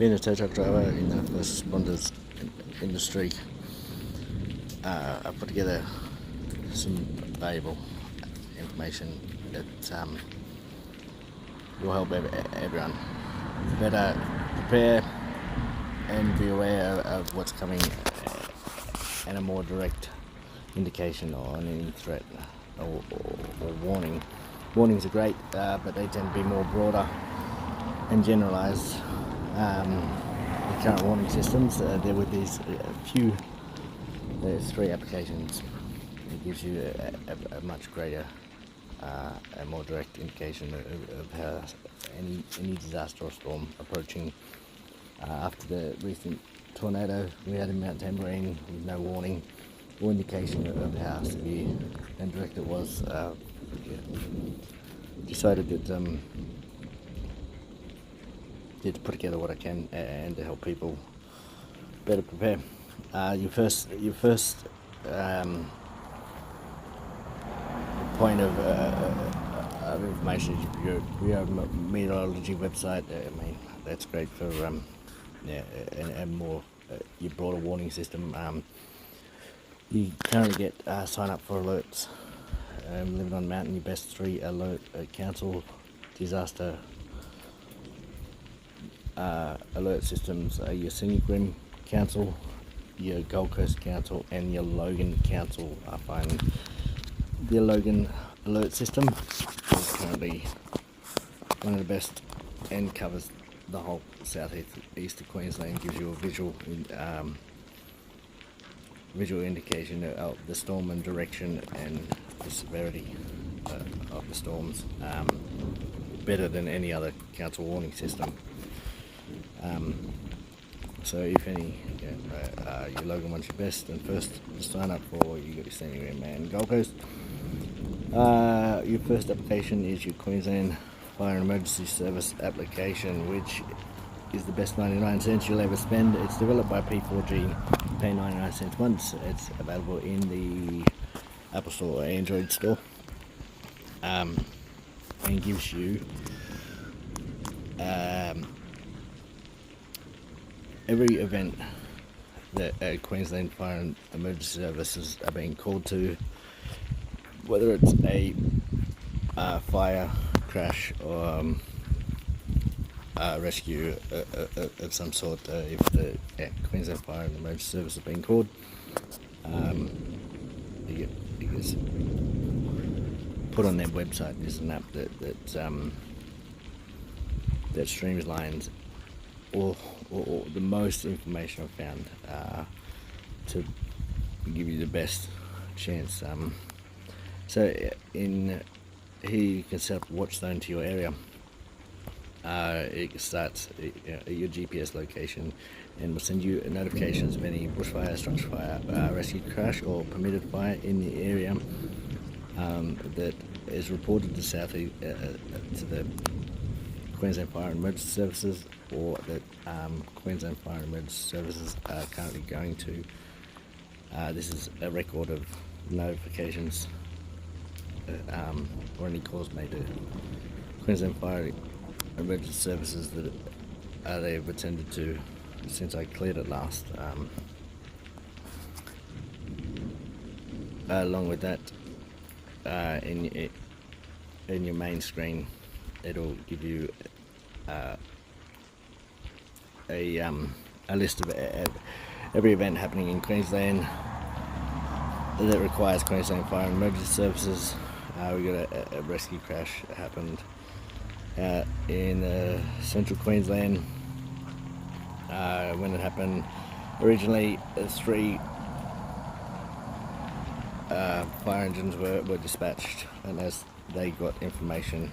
Being a tow truck driver in the first responders industry, I put together some valuable information that will help everyone better prepare and be aware of what's coming, and a more direct indication on any threat or warning. Warnings are great, but they tend to be more broader and generalised. The current warning systems, there with these there's 3 applications. It gives you a much greater and more direct indication of how any disaster or storm approaching. After the recent tornado we had in Mount Tambourine with no warning or indication of how severe and direct it was, decided that to put together what I can and to help people better prepare. Your first point of information is your meteorology website. I mean, that's great for and more your broader warning system. You currently get sign up for alerts. Living on mountain, your best 3 alert council disaster alert systems are your Senic Council, your Gold Coast Council, and your Logan Council. I find the Logan alert system is currently one of the best and covers the whole southeast of Queensland. Gives you a visual indication of the storm and direction and the severity of the storms, better than any other council warning system. So if any, your Logan one's your best, and first to sign up for, you got your Senic and Gold Coast. Your first application is your Queensland Fire and Emergency Service application, which is the best 99 cents you'll ever spend. It's developed by P4G. You pay 99 cents once. It's available in the Apple Store or Android Store, and gives you every event that Queensland Fire and Emergency Services are being called to, whether it's a fire, crash, or rescue of some sort. If the Queensland Fire and Emergency Service is being called, you get put on their website. There's an app that streamlines or the most information I've found to give you the best chance. So in here you can set up a watch zone to your area. It starts at your GPS location and will send you notifications of any bushfire, structure fire, rescue, crash, or permitted fire in the area that is reported to to the Queensland Fire and Emergency Services, or that Queensland Fire and Emergency Services are currently going to. This is a record of notifications or any calls made to Queensland Fire and Emergency Services that they've attended to since I cleared it last. Along with that, in your main screen, it'll give you a list of every event happening in Queensland that requires Queensland Fire and Emergency Services. We got a rescue crash that happened in central Queensland. When it happened, originally 3 fire engines were dispatched, and as they got information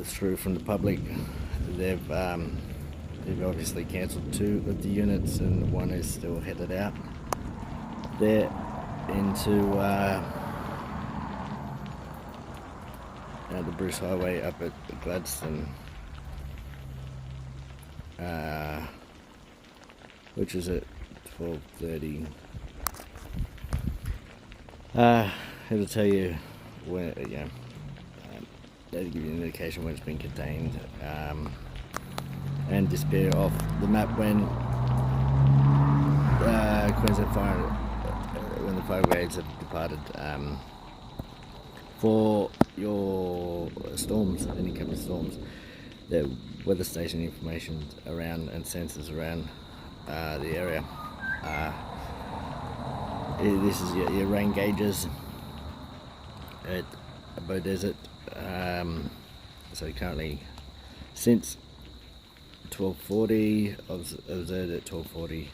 through from the public, they've obviously cancelled 2 of the units, and 1 is still headed out there into the Bruce Highway up at Gladstone, which is at 12:30. It'll tell you when, that'll give you an indication when it's been contained. and disappear off the map when Queensland fire when the fire brigades have departed. For your storms, any kind of storms, the weather station information around and sensors around the area. This is your rain gauges at Bow Desert. So currently, since 12:40, observed at 12:40.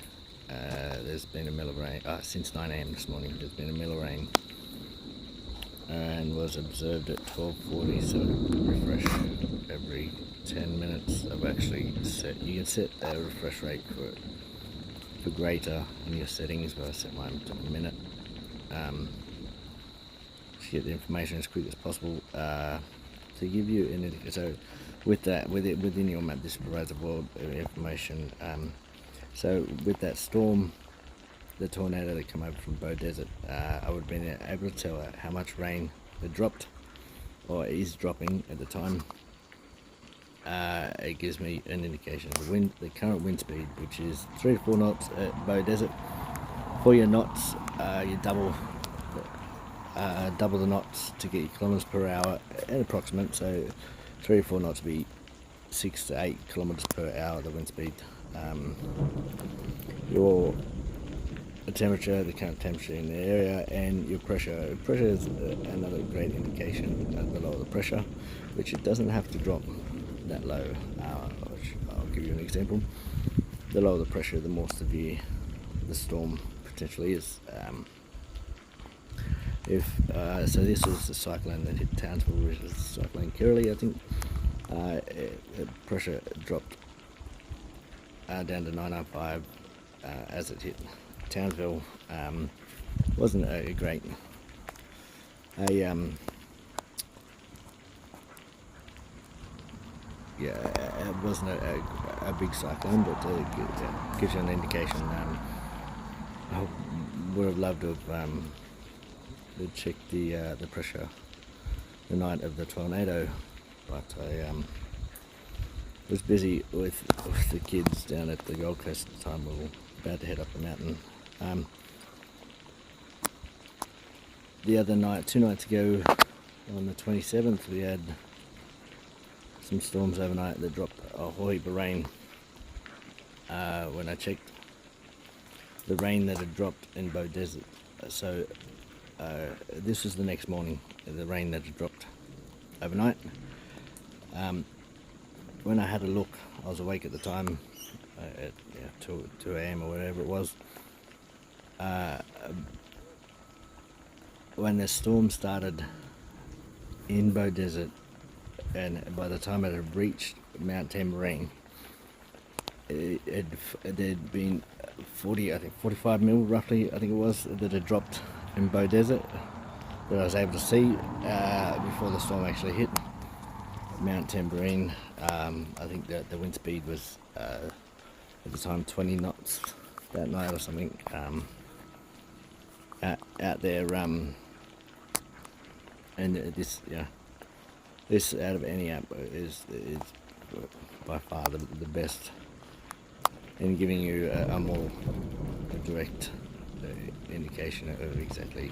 There's been a mill of rain. Since 9 a.m. this morning, there's been a mill of rain, and was observed at 12:40. So refresh every 10 minutes. I've actually set. You can set a refresh rate for greater in your settings, but I set mine to a minute. To get the information as quick as possible. To give you an indication. So with that, within your map, this provides a world of information. So with that storm, the tornado that came over from Bow Desert, I would have been able to tell how much rain had dropped or is dropping at the time. It gives me an indication of the current wind speed, which is 3 to 4 knots at Bow Desert. For your knots, you double the knots to get your kilometers per hour at approximate. So 3 or 4 knots would be 6 to 8 kilometers per hour, the wind speed. Your temperature, the current temperature in the area, and your pressure. Pressure is another great indication of the lower the pressure, which it doesn't have to drop that low. I'll give you an example. The lower the pressure, the more severe the storm potentially is. So this was the cyclone that hit Townsville, which is Cyclone Kirrily, I think. Pressure dropped down to 905 as it hit Townsville. Wasn't a great it wasn't a big cyclone, but it gives you an indication. I would have loved to have checked the pressure the night of the tornado, but I was busy with the kids down at the Gold Coast at the time. We were about to head up the mountain. The other night, 2 nights ago, on the 27th, we had some storms overnight that dropped a whole heap of rain. When I checked the rain that had dropped in Bow Desert, so this was the next morning, the rain that had dropped overnight. When I had a look, I was awake at the time, at 2 a.m. or whatever it was. When the storm started in Bow Desert, and by the time it had reached Mount Tamborine, there'd been 45 mil roughly, I think it was, that had dropped in Bow Desert that I was able to see before the storm actually hit Mount Tamborine. I think that the wind speed was at the time 20 knots that night or something out there. And this out of any app is by far the best in giving you a more direct indication of exactly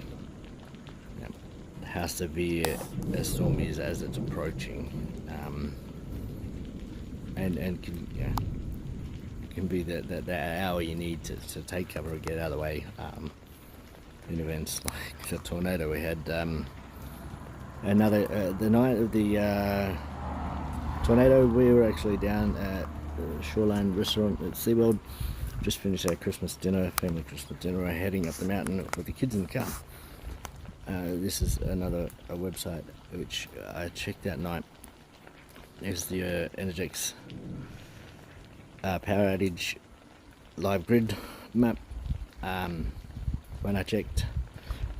how severe a storm is as it's approaching, and can be the hour you need to take cover and get out of the way in events like the tornado we had. The night of the tornado, we were actually down at the Shoreline restaurant at SeaWorld. Just finished our Christmas dinner, family Christmas dinner. We're heading up the mountain with the kids in the car. This is a website which I checked that night. It's the Energex power outage live grid map. When I checked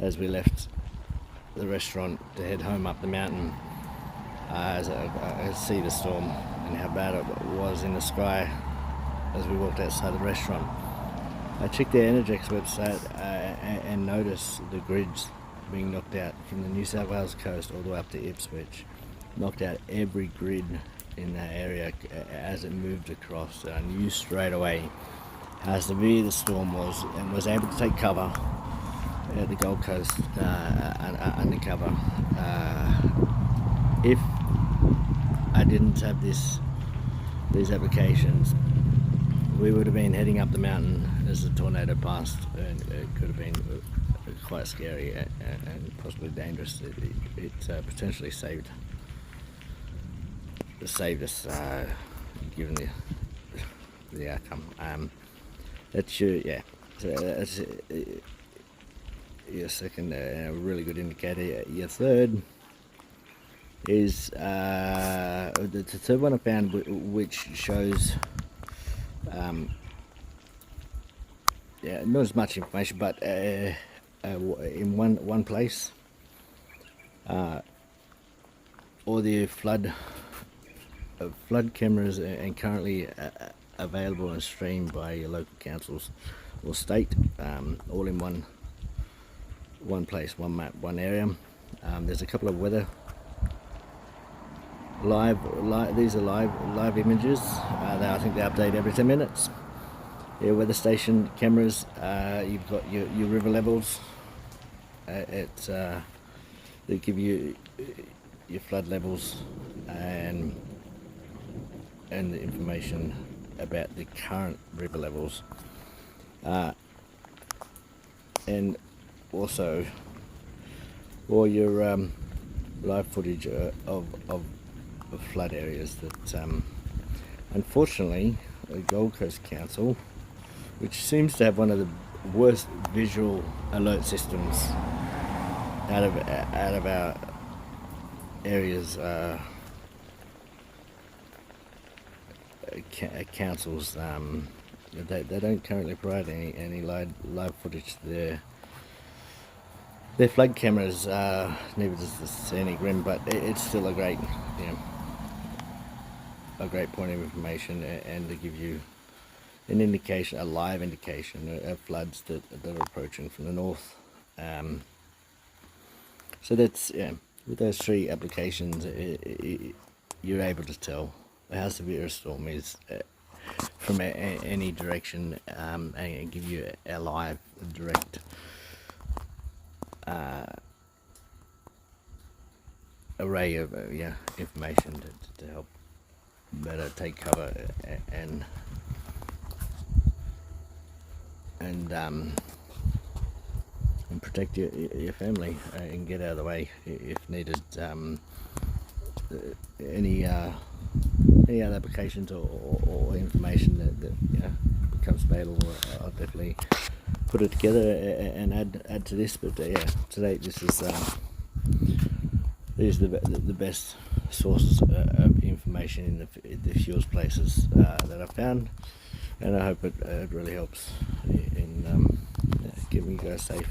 as we left the restaurant to head home up the mountain, as I see the storm and how bad it was in the sky as we walked outside the restaurant. I checked the Energex website and noticed the grids being knocked out from the New South Wales coast all the way up to Ipswich. Knocked out every grid in that area as it moved across. I knew straight away how severe the storm was, and was able to take cover at the Gold Coast undercover. If I didn't have these applications, we would have been heading up the mountain as the tornado passed, and it could have been quite scary and possibly dangerous. It potentially saved us, given the outcome. That's your second, really good indicator. Your third is the third one I found, which shows not as much information, but in one place, all the flood cameras and currently available and streamed by your local councils or state, all in one place, one map, one area. There's a couple of weather live these are live images. I think they update every 10 minutes. Your weather station cameras, you've got your river levels. They give you your flood levels and the information about the current river levels, and also all your live footage of flood areas that unfortunately the Gold Coast Council, which seems to have one of the worst visual alert systems out of our areas, councils, they don't currently provide any live footage to their flood cameras. Neither does the Senic rim, but it's still a great point of information, and to give you an indication, a live indication of floods that are approaching from the north. So that's, with those three applications, you're able to tell how severe a storm is from any direction, and give you a live, direct array of information to help better take cover and protect your family, and get out of the way if needed. Any other applications or information that becomes available, I'll definitely put it together and add to this. But to date, these are the best sources of information in the fuels places that I've found, and I hope it really helps in keeping you guys safe.